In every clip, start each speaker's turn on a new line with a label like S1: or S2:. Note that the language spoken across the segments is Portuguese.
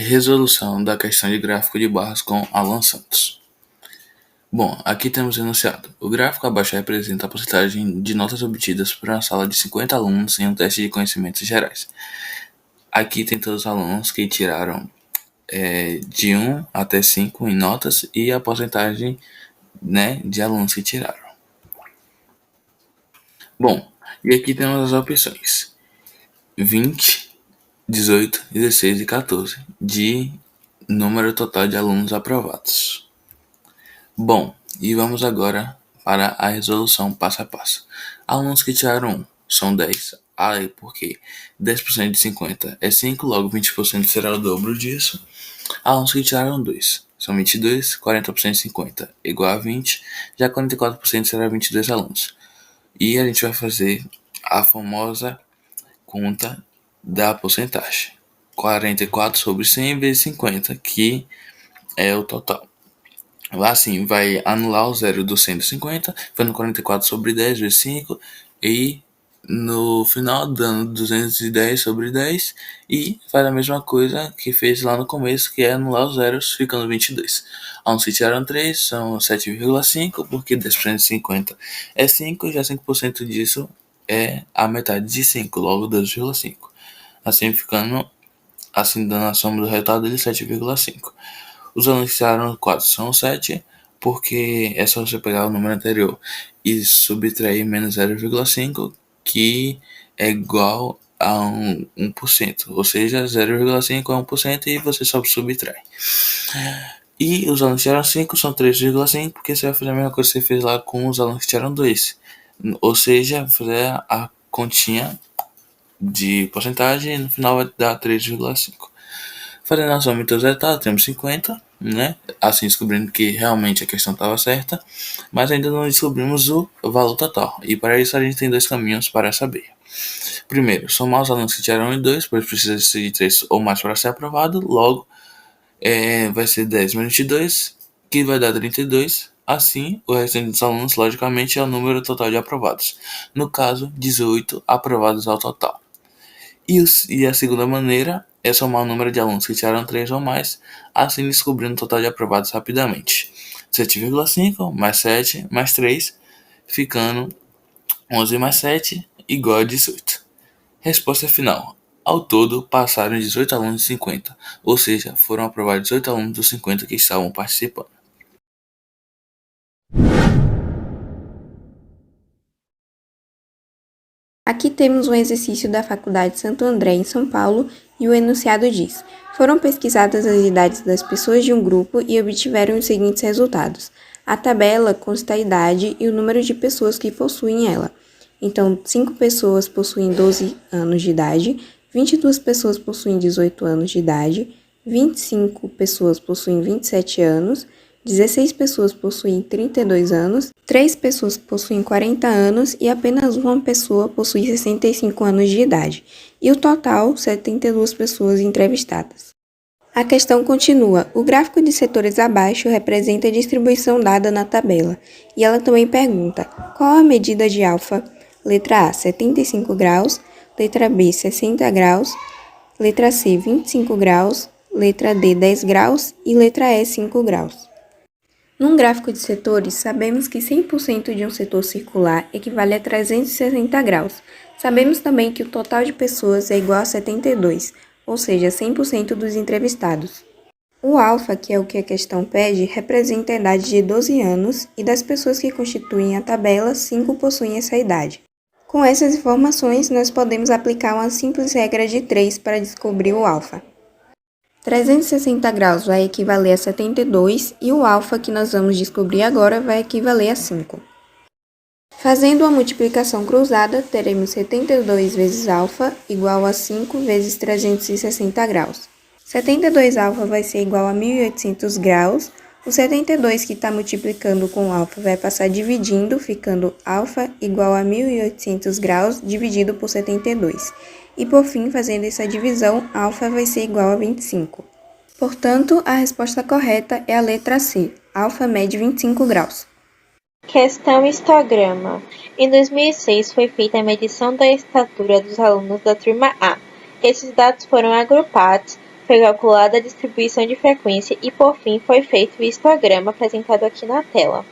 S1: Resolução da questão de gráfico de barras com Alan Santos. Bom, aqui temos o enunciado. O gráfico abaixo representa a porcentagem de notas obtidas por uma sala de 50 alunos em um teste de conhecimentos gerais. Aqui tem todos os alunos que tiraram de 1 até 5 em notas e a porcentagem, de alunos que tiraram. Bom, e aqui temos as opções 20, 18, 16 e 14 de número total de alunos aprovados. Bom, e vamos agora para a resolução passo a passo. Alunos que tiraram 1 são 10. Porque 10% de 50 é 5, logo 20% será o dobro disso. Alunos que tiraram 2 são 22, 40% de 50 igual a 20, já 44% será 22 alunos. E a gente vai fazer a famosa conta da porcentagem. 44 sobre 100 vezes 50, que é o total. Assim, vai anular o zero do 150, fazendo 44 sobre 10 vezes 5, e no final dando 210 sobre 10, e faz a mesma coisa que fez lá no começo, que é anular os zeros, ficando 22. Alunos que tiraram 3 são 7,5, porque 10% de 50 é 5, já 5% disso é a metade de 5, logo 2,5. Assim dando a soma do resultado dele 7,5. Os alunos que tiraram 4 são 7, porque é só você pegar o número anterior e subtrair menos 0,5, que é igual a 1%. Ou seja, 0,5 é 1% e você só subtrai. E os alunos que tiraram 5 são 3,5, porque você vai fazer a mesma coisa que você fez lá com os alunos que tiraram 2. Ou seja, fazer a continha de porcentagem e no final vai dar 3,5. Fazendo a soma de todos os resultados, temos 50, assim descobrindo que realmente a questão estava certa, mas ainda não descobrimos o valor total. E para isso a gente tem dois caminhos para saber. Primeiro, somar os alunos que tiraram 1 e 2, pois precisa ser de 3 ou mais para ser aprovado, logo vai ser 10 menos 22, que vai dar 32. Assim, o restante dos alunos, logicamente, é o número total de aprovados. No caso, 18 aprovados ao total. E a segunda maneira é somar o número de alunos que tiraram 3 ou mais, assim descobrindo o total de aprovados rapidamente. 7,5 mais 7 mais 3, ficando 11 mais 7 igual a 18. Resposta final. Ao todo, passaram 18 alunos de 50, ou seja, foram aprovados 18 alunos dos 50 que estavam participando.
S2: Aqui temos um exercício da Faculdade Santo André, em São Paulo, e o enunciado diz: foram pesquisadas as idades das pessoas de um grupo e obtiveram os seguintes resultados. A tabela consta a idade e o número de pessoas que possuem ela. Então, 5 pessoas possuem 12 anos de idade, 22 pessoas possuem 18 anos de idade, 25 pessoas possuem 27 anos, 16 pessoas possuem 32 anos, 3 pessoas possuem 40 anos e apenas uma pessoa possui 65 anos de idade, e o total, 72 pessoas entrevistadas. A questão continua. O gráfico de setores abaixo representa a distribuição dada na tabela, e ela também pergunta: qual a medida de alfa? Letra A, 75 graus, letra B, 60 graus, letra C, 25 graus, letra D, 10 graus e letra E, 5 graus. Num gráfico de setores, sabemos que 100% de um setor circular equivale a 360 graus. Sabemos também que o total de pessoas é igual a 72, ou seja, 100% dos entrevistados. O alfa, que é o que a questão pede, representa a idade de 12 anos e das pessoas que constituem a tabela, 5 possuem essa idade. Com essas informações, nós podemos aplicar uma simples regra de 3 para descobrir o alfa. 360 graus vai equivaler a 72 e o alfa que nós vamos descobrir agora vai equivaler a 5. Fazendo uma multiplicação cruzada, teremos 72 vezes alfa igual a 5 vezes 360 graus. 72 alfa vai ser igual a 1800 graus. O 72 que está multiplicando com alfa vai passar dividindo, ficando alfa igual a 1800 graus dividido por 72. E por fim, fazendo essa divisão, alfa vai ser igual a 25. Portanto, a resposta correta é a letra C. Alfa mede 25 graus.
S3: Questão histograma. Em 2006 foi feita a medição da estatura dos alunos da turma A. Esses dados foram agrupados foi calculada a distribuição de frequência e, por fim, foi feito o histograma apresentado aqui na tela.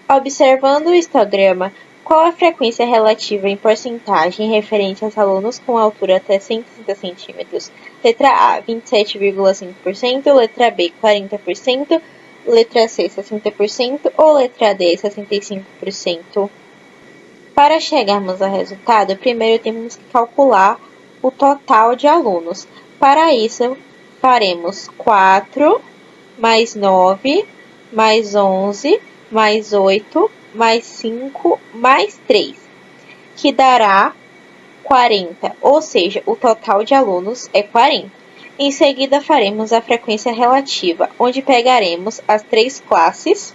S3: Observando o histograma, qual a frequência relativa em porcentagem referente aos alunos com altura até 160 cm? Letra A, 27,5%, letra B, 40%, letra C, 60% ou letra D, 65%? Para chegarmos ao resultado, primeiro temos que calcular o total de alunos. Para isso, faremos 4 mais 9 mais 11 mais 8 mais 5 mais 3, que dará 40, ou seja, o total de alunos é 40. Em seguida, faremos a frequência relativa, onde pegaremos as três classes,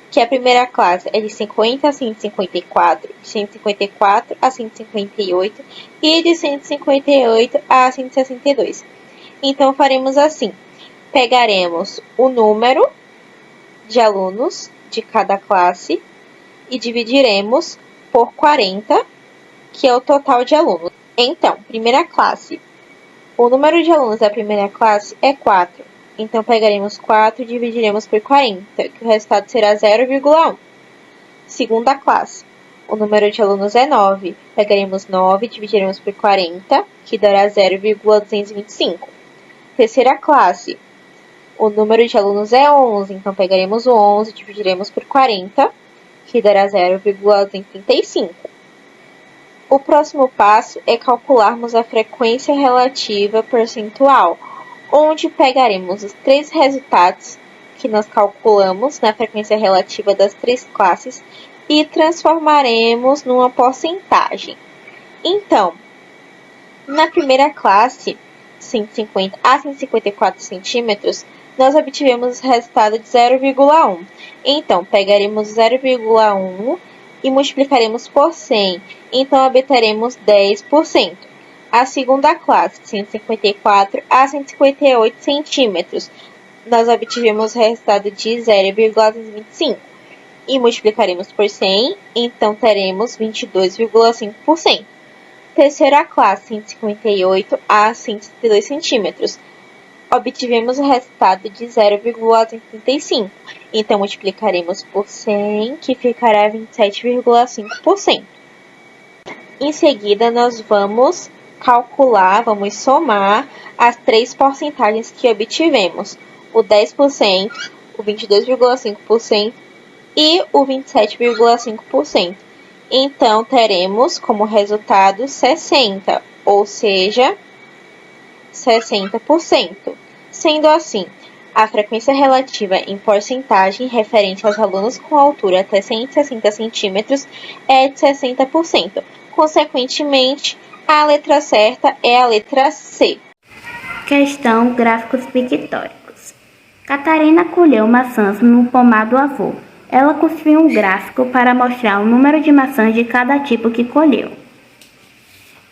S3: que a primeira classe é de 50 a 154, de 154 a 158 e de 158 a 162. Então, faremos assim: pegaremos o número de alunos de cada classe e dividiremos por 40, que é o total de alunos. Então, primeira classe. O número de alunos da primeira classe é 4. Então, pegaremos 4 e dividiremos por 40, que o resultado será 0,1. Segunda classe. O número de alunos é 9. Pegaremos 9 e dividiremos por 40, que dará 0,225. Terceira classe. O número de alunos é 11, então pegaremos o 11 e dividiremos por 40, que dará 0,235. O próximo passo é calcularmos a frequência relativa percentual, onde pegaremos os três resultados que nós calculamos na frequência relativa das três classes e transformaremos numa porcentagem. Então, na primeira classe, 150 a 154 centímetros, nós obtivemos o resultado de 0,1. Então, pegaremos 0,1 e multiplicaremos por 100. Então, obteremos 10%. A segunda classe, 154 a 158 centímetros, nós obtivemos o resultado de 0,25. E multiplicaremos por 100, então teremos 22,5%. Terceira classe, 158 a 162 centímetros, obtivemos o resultado de 0,85. Então, multiplicaremos por 100, que ficará 27,5%. Em seguida, nós vamos calcular, vamos somar as três porcentagens que obtivemos: o 10%, o 22,5% e o 27,5%. Então, teremos como resultado 60, ou seja, 60%. Sendo assim, a frequência relativa em porcentagem referente aos alunos com altura até 160 centímetros é de 60%. Consequentemente, a letra certa é a letra C.
S4: Questão: gráficos pictóricos. Catarina colheu maçãs no pomar do avô. Ela construiu um gráfico para mostrar o número de maçãs de cada tipo que colheu.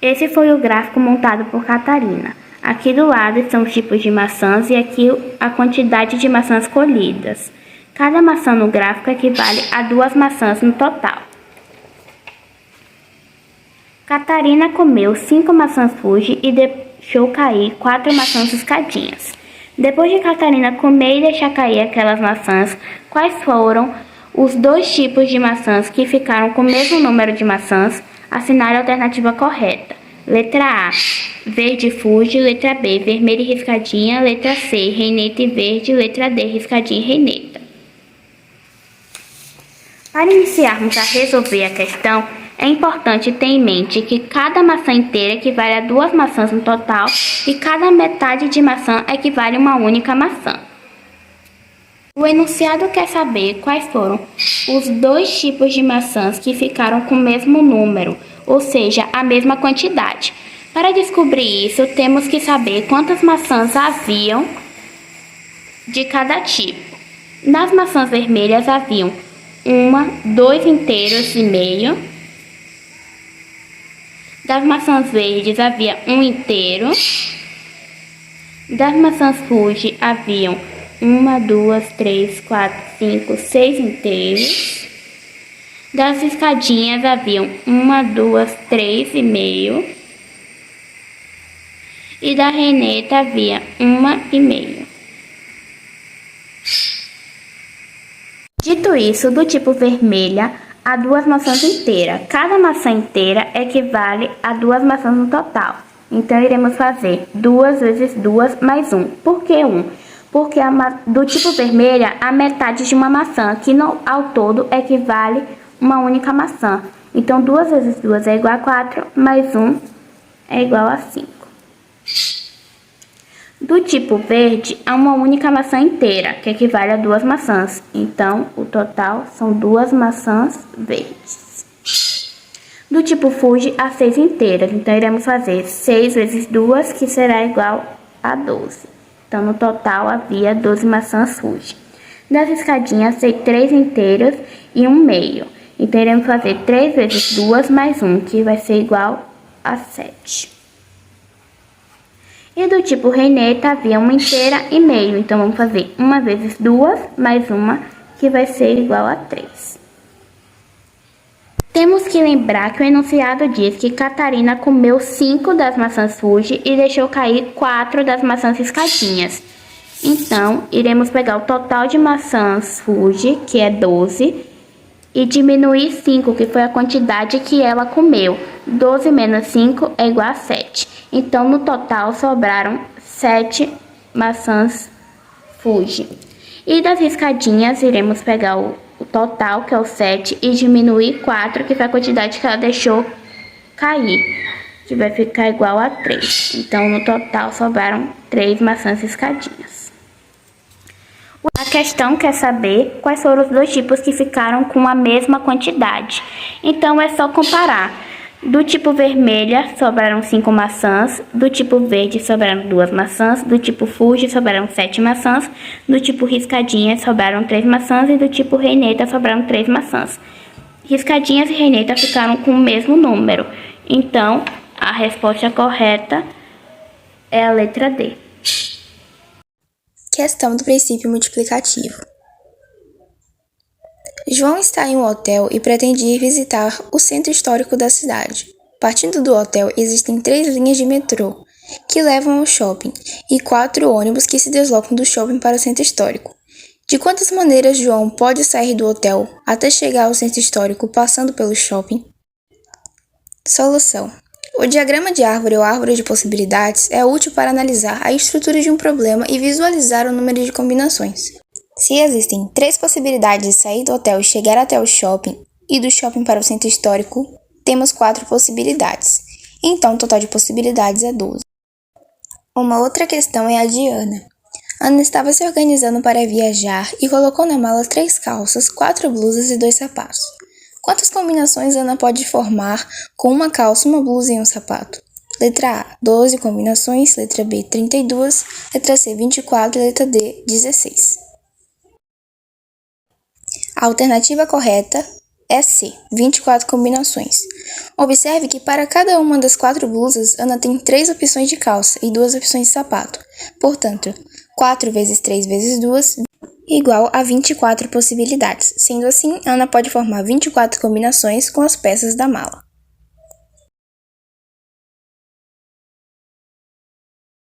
S4: Esse foi o gráfico montado por Catarina. Aqui do lado estão os tipos de maçãs e aqui a quantidade de maçãs colhidas. Cada maçã no gráfico equivale a 2 maçãs no total. Catarina comeu 5 maçãs Fuji e deixou cair 4 maçãs escadinhas. Depois de Catarina comer e deixar cair aquelas maçãs, quais foram os 2 tipos de maçãs que ficaram com o mesmo número de maçãs? Assinale a alternativa correta. Letra A, verde Fuji. Letra B, vermelha e riscadinha. Letra C, reineta e verde. Letra D, riscadinha e reineta. Para iniciarmos a resolver a questão, é importante ter em mente que cada maçã inteira equivale a 2 maçãs no total e cada metade de maçã equivale a uma única maçã. O enunciado quer saber quais foram os 2 tipos de maçãs que ficaram com o mesmo número, ou seja, a mesma quantidade. Para descobrir isso, temos que saber quantas maçãs haviam de cada tipo. Nas maçãs vermelhas haviam 2 inteiros e meio. Das maçãs verdes havia 1 inteiro. Das maçãs Fuji haviam 1, 2, 3, 4, 5, 6 inteiros. Das escadinhas haviam 1, 2, 3 e meio. e da Renata havia 1,5. Dito isso, do tipo vermelha, há 2 maçãs inteiras. Cada maçã inteira equivale a 2 maçãs no total. Então, iremos fazer 2 vezes 2 mais 1. Por que 1? Porque do tipo vermelha, a metade de uma maçã, que ao todo equivale a uma única maçã. Então, 2 vezes 2 é igual a 4, mais 1 é igual a 5. Do tipo verde, há uma única maçã inteira, que equivale a 2 maçãs. Então, o total são 2 maçãs verdes. Do tipo fuge, há 6 inteiras. Então, iremos fazer 6 vezes 2, que será igual a 12. Então, no total, havia 12 maçãs fuge. Das escadinhas, tem 3 inteiras e 1 meio. Então, iremos fazer 3 vezes 2 mais 1, que vai ser igual a 7. E do tipo reineta havia 1 inteira e meio. Então, vamos fazer 1 vezes 2 mais 1, que vai ser igual a 3. Temos que lembrar que o enunciado diz que Catarina comeu 5 das maçãs fuge e deixou cair 4 das maçãs escadinhas. Então, iremos pegar o total de maçãs fuge, que é 12, e diminuir 5, que foi a quantidade que ela comeu. 12 menos 5 é igual a 7. Então, no total, sobraram 7 maçãs fuge. E das riscadinhas, iremos pegar o total, que é o 7, e diminuir 4, que foi a quantidade que ela deixou cair, que vai ficar igual a 3. Então, no total, sobraram 3 maçãs riscadinhas. A questão quer saber quais foram os 2 tipos que ficaram com a mesma quantidade. Então, é só comparar. Do tipo vermelha, sobraram 5 maçãs. Do tipo verde, sobraram 2 maçãs. Do tipo fuge, sobraram 7 maçãs. Do tipo riscadinha, sobraram 3 maçãs. E do tipo reineta, sobraram 3 maçãs. Riscadinhas e reineta ficaram com o mesmo número. Então, a resposta correta é a letra D.
S2: Questão do princípio multiplicativo. João está em um hotel e pretende ir visitar o centro histórico da cidade. Partindo do hotel, existem 3 linhas de metrô que levam ao shopping e 4 ônibus que se deslocam do shopping para o centro histórico. De quantas maneiras João pode sair do hotel até chegar ao centro histórico passando pelo shopping? Solução. O diagrama de árvore ou árvore de possibilidades é útil para analisar a estrutura de um problema e visualizar o número de combinações. Se existem 3 possibilidades de sair do hotel e chegar até o shopping, e do shopping para o centro histórico, temos 4 possibilidades. Então, o total de possibilidades é 12. Uma outra questão é a de Ana. Ana estava se organizando para viajar e colocou na mala 3 calças, 4 blusas e 2 sapatos. Quantas combinações Ana pode formar com uma calça, uma blusa e um sapato? Letra A, 12 combinações. Letra B, 32. Letra C, 24. Letra D, 16. A alternativa correta é C, 24 combinações. Observe que para cada uma das 4 blusas, Ana tem 3 opções de calça e 2 opções de sapato. Portanto, 4 vezes 3 vezes 2 igual a 24 possibilidades. Sendo assim, Ana pode formar 24 combinações com as peças da mala.